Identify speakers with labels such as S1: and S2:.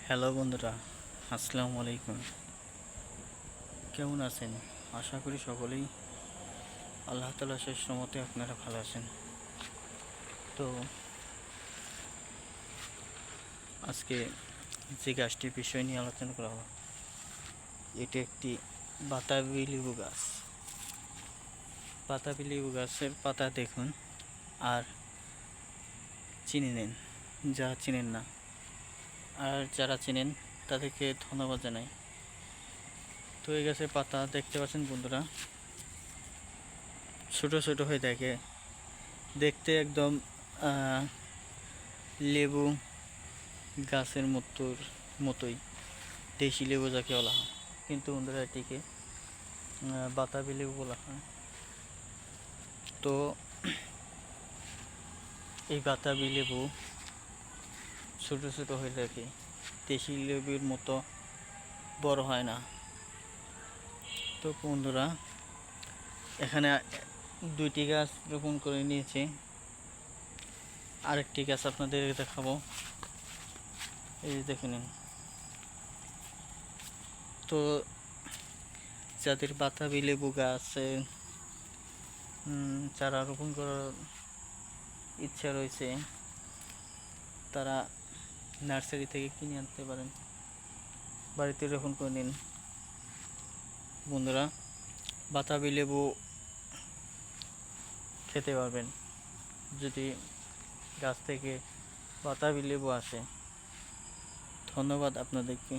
S1: Hello বন্ধুরা, আসসালামু আলাইকুম। কেমন আছেন? আশা করি সকলেই আল্লাহ তাআলার শেষ রহমতে আপনারা ভালো আছেন। তো আজকে যে গাছটির বিষয় নিয়ে আলোচনা করা হবে, এটি একটি বাতাবি লেবু গাছ। বাতাবি লেবু গাছের পাতা দেখুন আর চিনে নিন, যারা চিনেন না। আর যারা চিনেন তাদেরকে ধন্যবাদ জানাই। তো এই গাছের পাতা দেখতে পাচ্ছেন বন্ধুরা, ছোট ছোট হয়ে থাকে, দেখতে একদম লেবু গাছের মতোই, দেশি লেবু যাকে বলা হয়, কিন্তু বন্ধুরা এটিকে বাতাবি লেবু বলা হয়। তো এই বাতাবি লেবু ছোট ছোট হয়ে থাকে, দেশি লেবুর মতো বড় হয় না। তো বন্ধুরা, এখানে দুইটি গাছ রোপণ করে নিয়েছি, আরেকটি গাছ আপনাদের দেখাবো, এই দেখে নিন। তো যাদের বাতাবি লেবু গাছে চারা রোপণ করার ইচ্ছা রয়েছে, তারা নার্সারি থেকে কিনে আনতে পারেন, বাড়িতে রোপণ করে নিন। বন্ধুরা, বাতাবি লেবু খেতে পারবেন যদি গাছ থেকে বাতাবি লেবু আসে। ধন্যবাদ আপনাদেরকে।